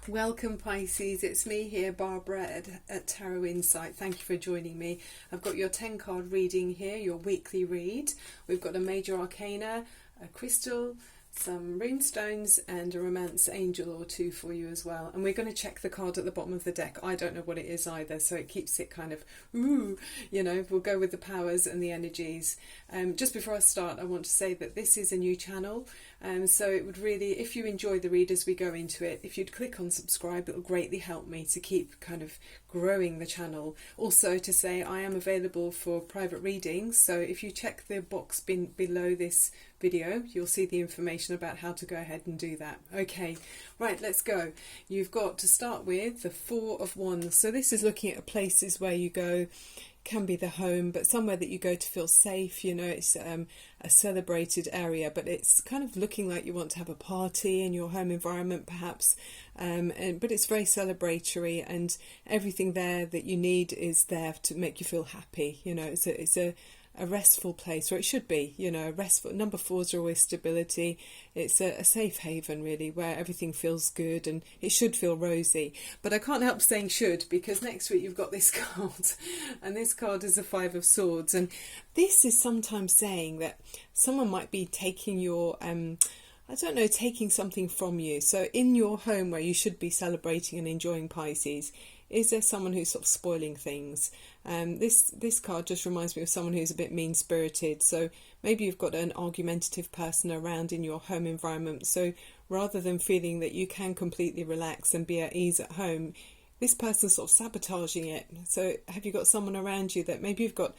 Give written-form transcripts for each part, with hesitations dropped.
Welcome Pisces, it's me here, Barbara at Tarot Insight. Thank you for joining me. I've got your 10 card reading here, your weekly read. We've got a major arcana, a crystal, some runestones and a romance angel or two for you as well. And we're going to check the card at the bottom of the deck. I don't know what it is either, so it keeps it kind of, we'll go with the powers and the energies. Just before I start, I want to say that this is a new channel. So it would really, if you enjoy the read as we go into it, if you'd click on subscribe, it'll greatly help me to keep kind of growing the channel. Also to say I am available for private readings, so if you check the box below this video, you'll see the information about how to go ahead and do that. Okay, right, let's go. You've got to start with the Four of Wands. So this is looking at places where you go, can be the home, but somewhere that you go to feel safe. It's a celebrated area, but it's kind of looking like you want to have a party in your home environment perhaps, but it's very celebratory, and everything there that you need is there to make you feel happy. It's a restful place, or it should be, restful. Number 4s are always stability. It's a safe haven really, where everything feels good, and it should feel rosy. But I can't help saying should, because next week you've got this card, and this card is the Five of Swords, and this is sometimes saying that someone might be taking your taking something from you. So in your home where you should be celebrating and enjoying, Pisces, is there someone who's sort of spoiling things? This card just reminds me of someone who's a bit mean-spirited. So maybe you've got an argumentative person around in your home environment. So rather than feeling that you can completely relax and be at ease at home, this person's sort of sabotaging it. So have you got someone around you that maybe you've got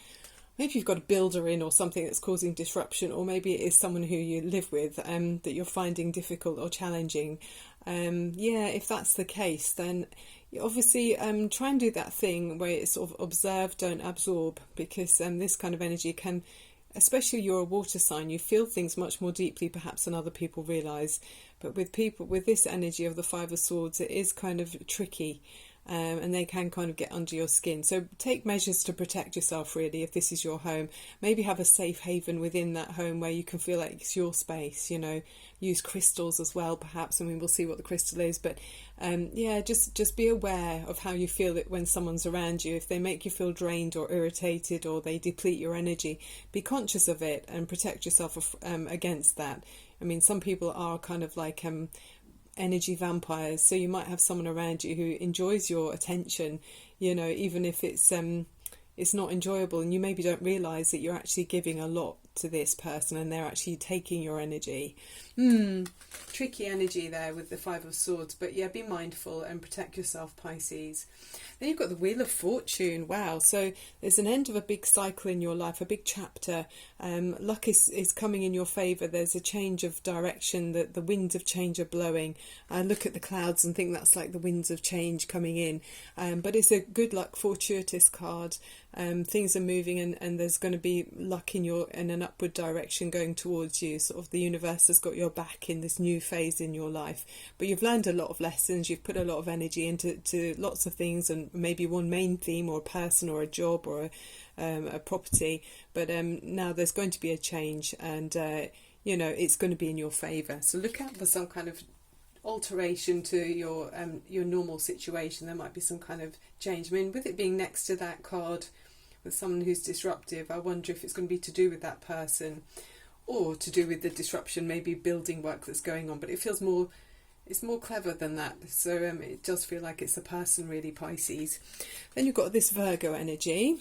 a builder in or something that's causing disruption, or maybe it is someone who you live with that you're finding difficult or challenging. If that's the case, then obviously try and do that thing where it's sort of observe, don't absorb, because this kind of energy can, especially you're a water sign, you feel things much more deeply perhaps than other people realise. But with people with this energy of the Five of Swords, it is kind of tricky. And they can kind of get under your skin. So take measures to protect yourself really if this is your home. Maybe have a safe haven within that home where you can feel like it's your space. Use crystals as well perhaps. I mean, we'll see what the crystal is, but just be aware of how you feel it when someone's around you. If they make you feel drained or irritated, or they deplete your energy, be conscious of it and protect yourself against that. I mean, some people are kind of like energy vampires, so you might have someone around you who enjoys your attention, even if it's not enjoyable, and you maybe don't realize that you're actually giving a lot to this person and they're actually taking your energy. Tricky energy there with the Five of Swords, but yeah, be mindful and protect yourself, Pisces. Then you've got the Wheel of Fortune. Wow, so there's an end of a big cycle in your life, a big chapter. Luck is coming in your favour. There's a change of direction, that the winds of change are blowing. I look at the clouds and think that's like the winds of change coming in, but it's a good luck, fortuitous card. Things are moving, and there's going to be luck in an upward direction going towards you. Sort of the universe has got your back in this new phase in your life, but you've learned a lot of lessons, you've put a lot of energy into lots of things, and maybe one main theme, or a person, or a job, or a property, but now there's going to be a change, and it's going to be in your favour. So look out for some kind of alteration to your normal situation. There might be some kind of change. I mean, with it being next to that card with someone who's disruptive, I wonder if it's going to be to do with that person, or to do with the disruption, maybe building work that's going on. But it feels it's more clever than that. So it does feel like it's a person really, Pisces. Then you've got this Virgo energy,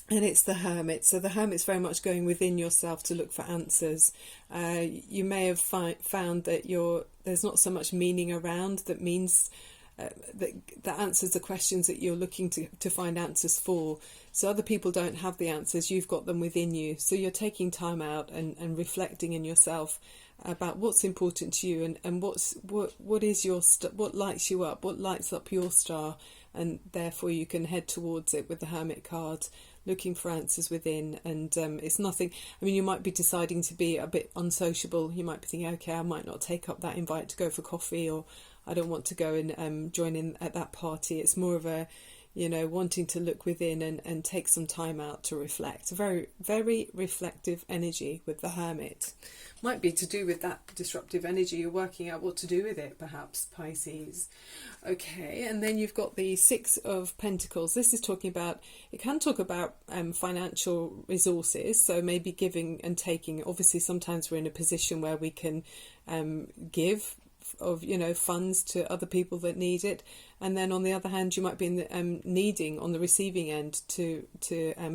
and it's the Hermit. So the Hermit's very much going within yourself to look for answers. You may have found that there's not so much meaning around that means that answers the questions that you're looking to find answers for. So other people don't have the answers, you've got them within you. So you're taking time out and reflecting in yourself about what's important to you, and what is your what lights you up, what lights up your star, and therefore you can head towards it with the Hermit card, looking for answers within. And it's nothing, I mean, you might be deciding to be a bit unsociable. You might be thinking, okay, I might not take up that invite to go for coffee, or I don't want to go and join in at that party. It's more of a, you know, wanting to look within and take some time out to reflect. A very, very reflective energy with the Hermit. Might be to do with that disruptive energy. You're working out what to do with it, perhaps, Pisces. Okay, and then you've got the Six of Pentacles. This is talking about, it can talk about financial resources, so maybe giving and taking. Obviously, sometimes we're in a position where we can give of, you know, funds to other people that need it, and then on the other hand you might be in the, needing on the receiving end to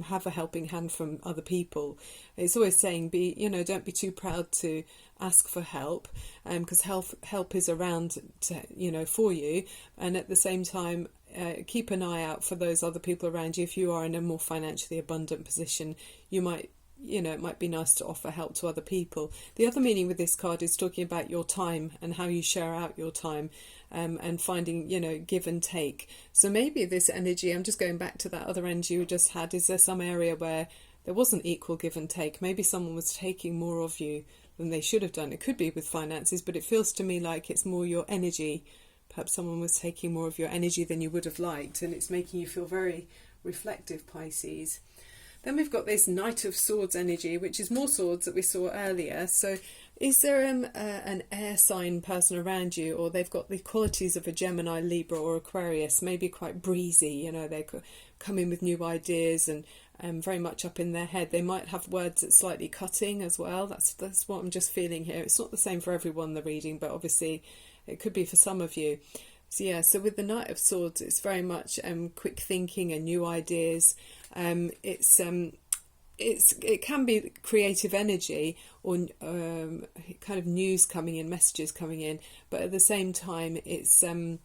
have a helping hand from other people. It's always saying, be, you know, don't be too proud to ask for help, because help is around to, you know, for you, and at the same time keep an eye out for those other people around you. If you are in a more financially abundant position, you might, you know, it might be nice to offer help to other people. The other meaning with this card is talking about your time and how you share out your time, and finding, you know, give and take. So maybe this energy, I'm just going back to that other energy you just had, is there some area where there wasn't equal give and take? Maybe someone was taking more of you than they should have done. It could be with finances, but it feels to me like it's more your energy. Perhaps someone was taking more of your energy than you would have liked, and it's making you feel very reflective, Pisces. Then we've got this Knight of Swords energy, which is more swords that we saw earlier. So is there an air sign person around you, or they've got the qualities of a Gemini, Libra or Aquarius, maybe quite breezy, you know, they come in with new ideas and very much up in their head. They might have words that's slightly cutting as well. That's what I'm just feeling here. It's not the same for everyone, the reading, but obviously it could be for some of you. So yeah, so with the Knight of Swords, it's very much quick thinking and new ideas. It can be creative energy or kind of news coming in, messages coming in, but at the same time, it's you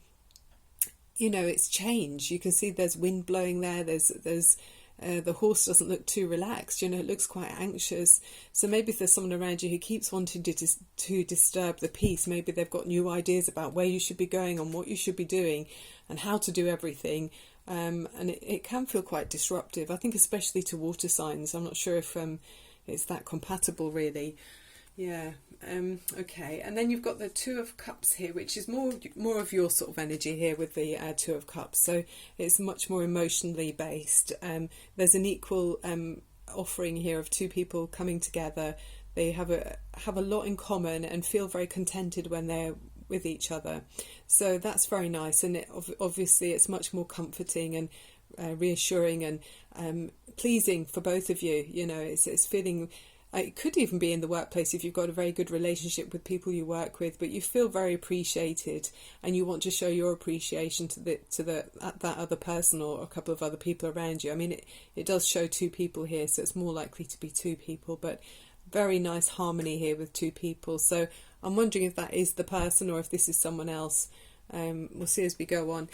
know, it's change. You can see there's wind blowing there. There's the horse doesn't look too relaxed, you know, it looks quite anxious. So maybe if there's someone around you who keeps wanting to disturb the peace, maybe they've got new ideas about where you should be going and what you should be doing and how to do everything. And it can feel quite disruptive, I think, especially to water signs. I'm not sure if it's that compatible, really. Yeah. Okay, and then you've got the Two of Cups here, which is more of your sort of energy here with the Two of Cups. So it's much more emotionally based. There's an equal offering here of two people coming together. They have a lot in common and feel very contented when they're with each other. So that's very nice, and obviously it's much more comforting and reassuring and pleasing for both of you. You know, it's feeling. It could even be in the workplace if you've got a very good relationship with people you work with, but you feel very appreciated and you want to show your appreciation to that other person or a couple of other people around you. I mean, it does show two people here, so it's more likely to be two people, but very nice harmony here with two people. So I'm wondering if that is the person or if this is someone else. We'll see as we go on.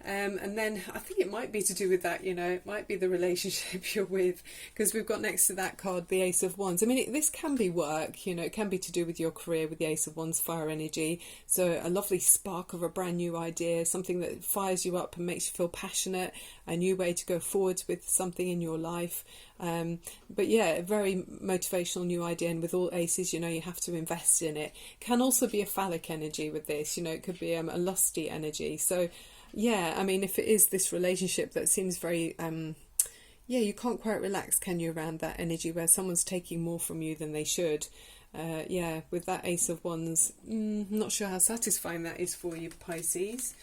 And then I think it might be to do with that, you know, it might be the relationship you're with, because we've got next to that card the Ace of Wands. I mean, this can be work, you know, it can be to do with your career with the Ace of Wands, fire energy. So a lovely spark of a brand new idea, something that fires you up and makes you feel passionate, a new way to go forwards with something in your life. But yeah, a very motivational new idea, and with all aces, you know, you have to invest in it. Can also be a phallic energy with this, you know, it could be a lusty energy. So yeah, I mean, if it is this relationship that seems very yeah, you can't quite relax, can you, around that energy where someone's taking more from you than they should. Yeah, with that Ace of Wands, not sure how satisfying that is for you, Pisces.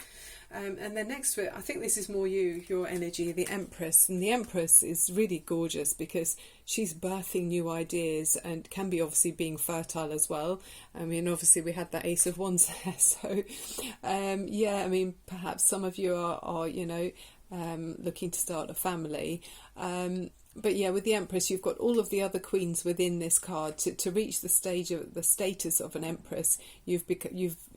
And then next to it, I think this is more your energy, the Empress. And the Empress is really gorgeous because she's birthing new ideas and can be obviously being fertile as well. I mean, obviously we had that Ace of Wands there. So, yeah, I mean, perhaps some of you are you know, looking to start a family. But yeah, with the Empress, you've got all of the other queens within this card. To reach the stage of the status of an Empress, you've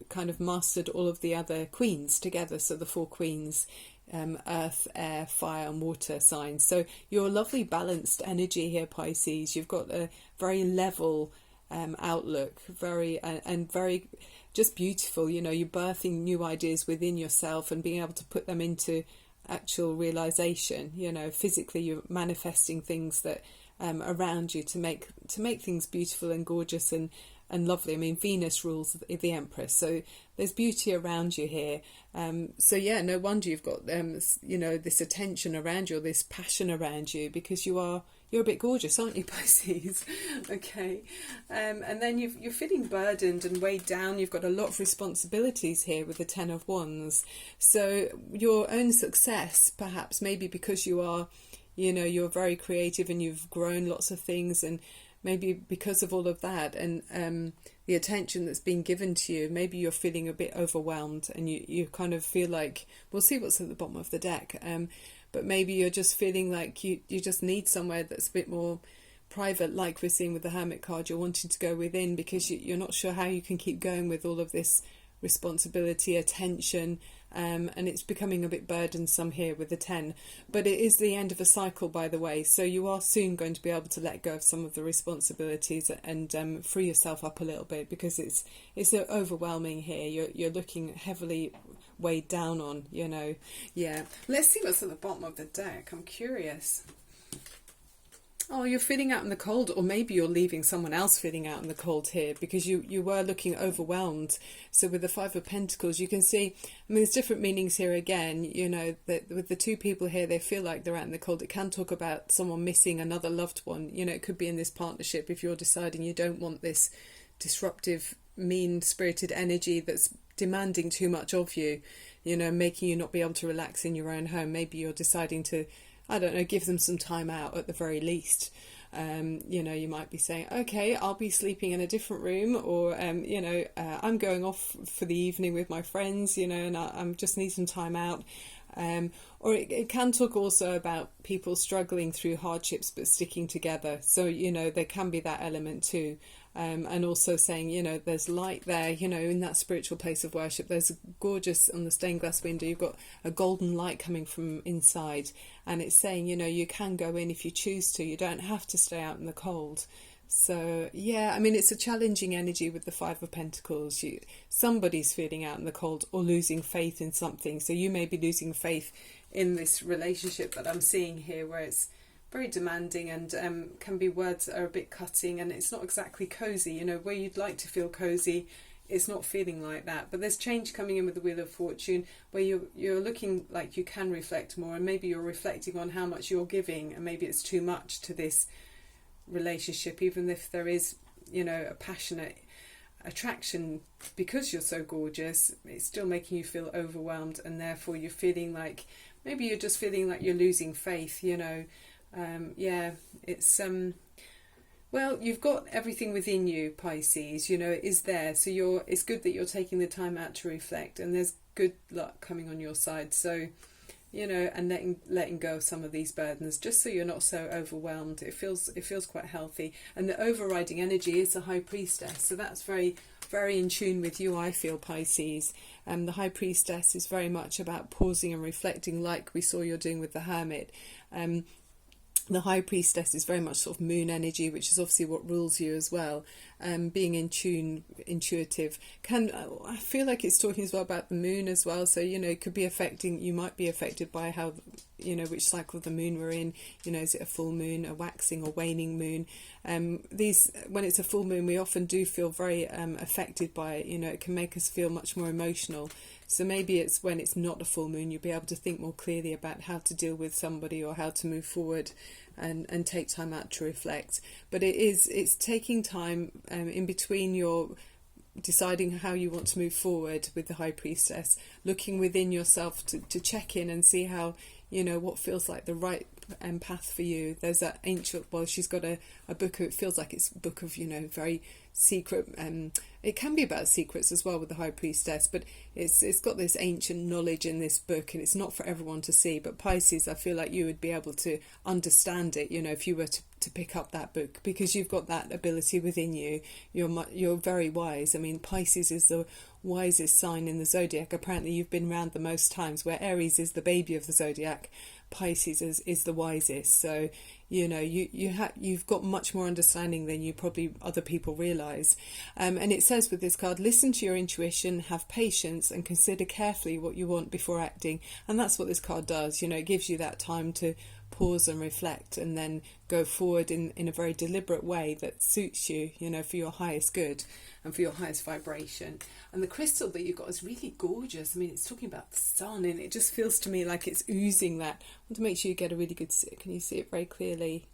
kind of mastered all of the other queens together. So the four queens, earth, air, fire and water signs. So you're a lovely balanced energy here, Pisces. You've got a very level outlook, very just beautiful. You know, you're birthing new ideas within yourself and being able to put them into actual realization. You know, physically you're manifesting things that around you to make things beautiful and gorgeous and lovely. I mean, Venus rules the Empress, so there's beauty around you here. So yeah, no wonder you've got this attention around you, or this passion around you, because you're a bit gorgeous, aren't you, Pisces? Okay. And then you're feeling burdened and weighed down. You've got a lot of responsibilities here with the Ten of Wands. So your own success, perhaps, maybe because you're very creative and you've grown lots of things, and maybe because of all of that and the attention that's been given to you, maybe you're feeling a bit overwhelmed, and you kind of feel like, we'll see what's at the bottom of the deck, but maybe you're just feeling like you just need somewhere that's a bit more private, like we're seeing with the Hermit card. You're wanting to go within because you're not sure how you can keep going with all of this responsibility, attention, and it's becoming a bit burdensome here with the 10. But it is the end of a cycle, by the way, so you are soon going to be able to let go of some of the responsibilities and free yourself up a little bit, because it's overwhelming here. You're looking heavily weighed down on, yeah. Let's see what's at the bottom of the deck. I'm curious. Oh, you're feeling out in the cold, or maybe you're leaving someone else feeling out in the cold here, because you were looking overwhelmed. So with the Five of Pentacles, you can see, there's different meanings here again, that with the two people here, they feel like they're out in the cold. It can talk about someone missing another loved one. It could be in this partnership if you're deciding you don't want this disruptive, mean-spirited energy that's demanding too much of you, making you not be able to relax in your own home. Maybe you're deciding to, I don't know, give them some time out at the very least. You might be saying, okay, I'll be sleeping in a different room, or, I'm going off for the evening with my friends, and I just need some time out. Or it can talk also about people struggling through hardships but sticking together. So, there can be that element too. And also saying, there's light there, in that spiritual place of worship. There's a gorgeous, on the stained glass window, you've got a golden light coming from inside. And it's saying, you can go in if you choose to. You don't have to stay out in the cold. So, yeah, it's a challenging energy with the Five of Pentacles. Somebody's feeling out in the cold or losing faith in something. So you may be losing faith in this relationship that I'm seeing here, where it's very demanding and can be words that are a bit cutting, and it's not exactly cozy. Where you'd like to feel cozy, it's not feeling like that. But there's change coming in with the Wheel of Fortune, where you're looking like you can reflect more, and maybe you're reflecting on how much you're giving, and maybe it's too much to this relationship, even if there is a passionate attraction. Because you're so gorgeous, it's still making you feel overwhelmed, and therefore you're feeling like, maybe you're just feeling like you're losing faith. It's well, you've got everything within you, Pisces, it is there. So it's good that you're taking the time out to reflect, and there's good luck coming on your side. So, and letting go of some of these burdens, just so you're not so overwhelmed. It feels quite healthy. And the overriding energy is the High Priestess. So that's very, very in tune with you, I feel, Pisces. The High Priestess is very much about pausing and reflecting, like we saw you're doing with the Hermit. The High Priestess is very much sort of moon energy, which is obviously what rules you as well. Being in tune, intuitive. I feel like it's talking as well about the moon as well. So, it could be affecting, you might be affected by how, which cycle of the moon we're in. Is it a full moon, a waxing or waning moon? When it's a full moon, we often do feel very affected by it. It can make us feel much more emotional. So maybe it's when it's not a full moon, you'll be able to think more clearly about how to deal with somebody or how to move forward and take time out to reflect. But it's taking time in between your deciding how you want to move forward with the High Priestess, looking within yourself to check in and see how, what feels like the right path for you. There's that ancient, she's got a book, it feels like it's a book of, very secret, it can be about secrets as well with the High Priestess, but it's got this ancient knowledge in this book, and it's not for everyone to see. But Pisces, I feel like you would be able to understand it, if you were to pick up that book, because you've got that ability within you. You're very wise. Pisces is the wisest sign in the zodiac. Apparently you've been around the most times, where Aries is the baby of the zodiac, Pisces is the wisest. So you've got much more understanding than you probably other people realize. And it says with this card, listen to your intuition, have patience, and consider carefully what you want before acting. And that's what this card does. It gives you that time to pause and reflect, and then go forward in a very deliberate way that suits you, you know, for your highest good and for your highest vibration. And the crystal that you've got is really gorgeous. I mean, it's talking about the sun, and it just feels to me like it's oozing that. I want to make sure you get a really good sit. Can you see it very clearly?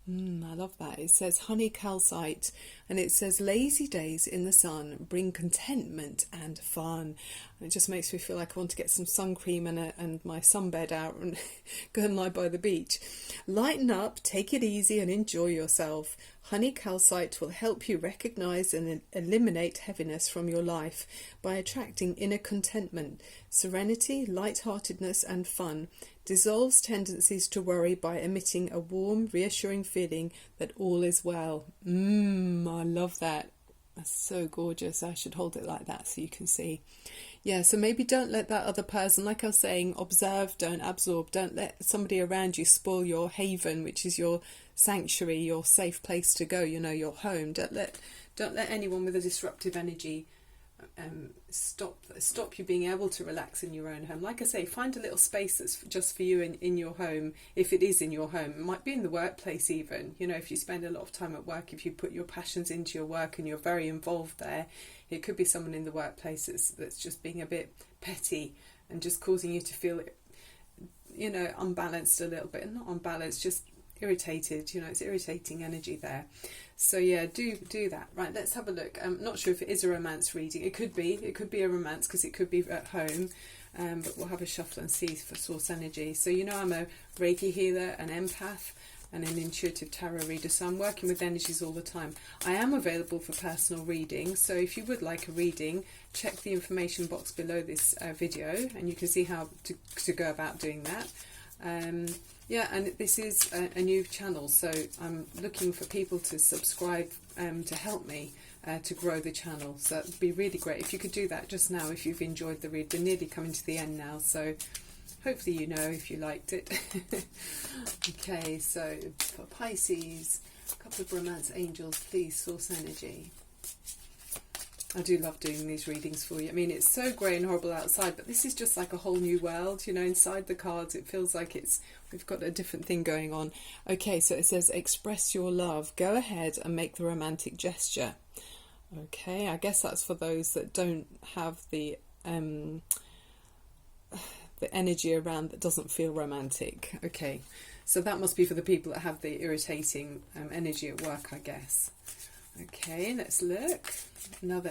I love that. It says honey calcite, and it says lazy days in the sun bring contentment and fun. And it just makes me feel like I want to get some sun cream and my sunbed out and go and lie by the beach. Lighten up, take it easy and enjoy yourself. Honey calcite will help you recognize and eliminate heaviness from your life by attracting inner contentment, serenity, lightheartedness and fun. Dissolves tendencies to worry by emitting a warm, reassuring feeling that all is well. I love that. That's so gorgeous. I should hold it like that so you can see. Yeah, so maybe don't let that other person, like I was saying, observe, don't absorb. Don't let somebody around you spoil your haven, which is your sanctuary, your safe place to go, you know, your home. Don't let anyone with a disruptive energy stop you being able to relax in your own home. Like I say, find a little space that's just for you in your home, if it is in your home. It might be in the workplace even, you know, if you spend a lot of time at work, if you put your passions into your work and you're very involved there, it could be someone in the workplace that's just being a bit petty and just causing you to feel, you know, unbalanced a little bit. Not unbalanced, just irritated, you know, it's irritating energy there. So yeah, do that. Right, let's have a look. I'm not sure if it is a romance reading. It could be a romance because it could be at home, but we'll have a shuffle and see for source energy. So you know, I'm a Reiki healer, an empath and an intuitive tarot reader, so I'm working with energies all the time. I am available for personal reading, so if you would like a reading, check the information box below this video and you can see how to go about doing that. Yeah, and this is a new channel, so I'm looking for people to subscribe to help me to grow the channel. So it would be really great if you could do that just now if you've enjoyed the read. We're nearly coming to the end now, so hopefully you know if you liked it. Okay, so for Pisces, a couple of romance angels, please, source energy. I do love doing these readings for you. I mean, it's so grey and horrible outside, but this is just like a whole new world, you know, inside the cards. It feels like we've got a different thing going on. Okay, so it says, express your love. Go ahead and make the romantic gesture. Okay, I guess that's for those that don't have the energy around that doesn't feel romantic. Okay, so that must be for the people that have the irritating energy at work, I guess. Okay, let's look. Another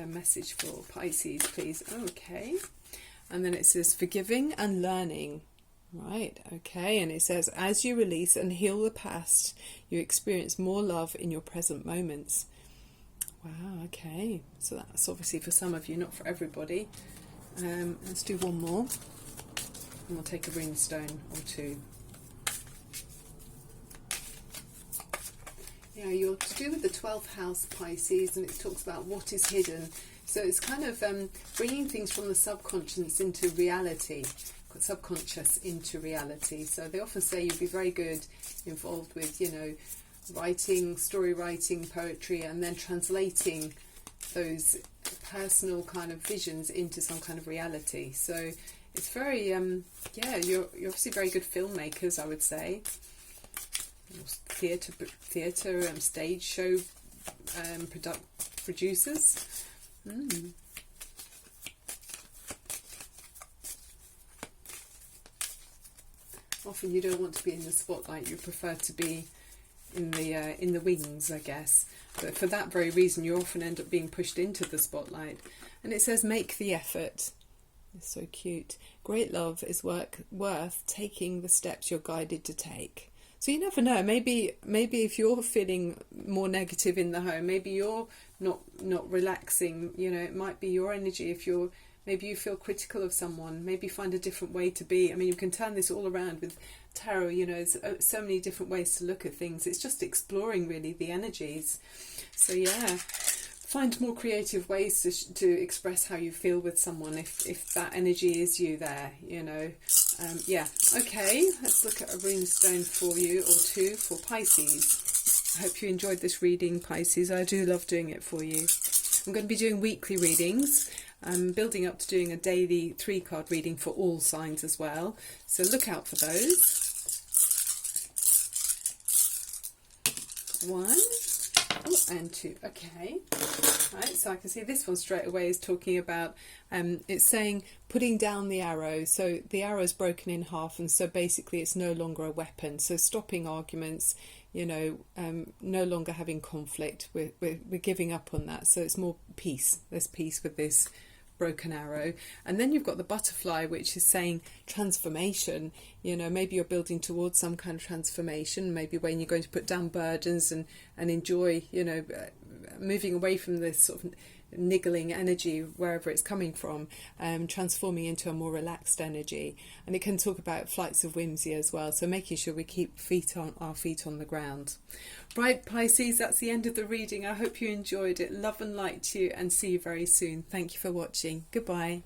message for Pisces, please. Okay. And then it says forgiving and learning. Right, okay. And it says, as you release and heal the past, you experience more love in your present moments. Wow, okay. So that's obviously for some of you, not for everybody. Let's do one more. And we'll take a runestone or two. Yeah, you're to do with the 12th house, Pisces, and it talks about what is hidden. So it's kind of bringing things from the subconscious into reality, subconscious into reality. So they often say you'll be very good involved with, you know, writing, story writing, poetry, and then translating those personal kind of visions into some kind of reality. So it's very, yeah, you're obviously very good filmmakers, I would say. Theatre, stage show producers. Often you don't want to be in the spotlight. You prefer to be in the wings, I guess. But for that very reason, you often end up being pushed into the spotlight. And it says, make the effort. It's so cute. Great love is worth taking the steps you're guided to take. So you never know, maybe if you're feeling more negative in the home, maybe you're not relaxing, you know, it might be your energy. Maybe you feel critical of someone, maybe find a different way to be. I mean, you can turn this all around with tarot, you know, there's so many different ways to look at things. It's just exploring really the energies. So yeah, find more creative ways to express how you feel with someone if that energy is you there, you know. Yeah, okay, let's look at a runestone for you or two for Pisces. I hope you enjoyed this reading, Pisces. I do love doing it for you. I'm going to be doing weekly readings. I'm building up to doing a daily 3-card reading for all signs as well. So look out for those. 1, and 2. Okay, right, so I can see this one straight away is talking about, it's saying putting down the arrow. So the arrow is broken in half, and so basically it's no longer a weapon. So stopping arguments, you know, no longer having conflict. We're giving up on that. So it's more peace. There's peace with this broken arrow. And then you've got the butterfly, which is saying transformation. You know, maybe you're building towards some kind of transformation, maybe when you're going to put down burdens and enjoy, you know, moving away from this sort of niggling energy wherever it's coming from, transforming into a more relaxed energy. And it can talk about flights of whimsy as well, so making sure we keep our feet on the ground. Right, Pisces, that's the end of the reading. I hope you enjoyed it. Love and light to you, and see you very soon. Thank you for watching. Goodbye.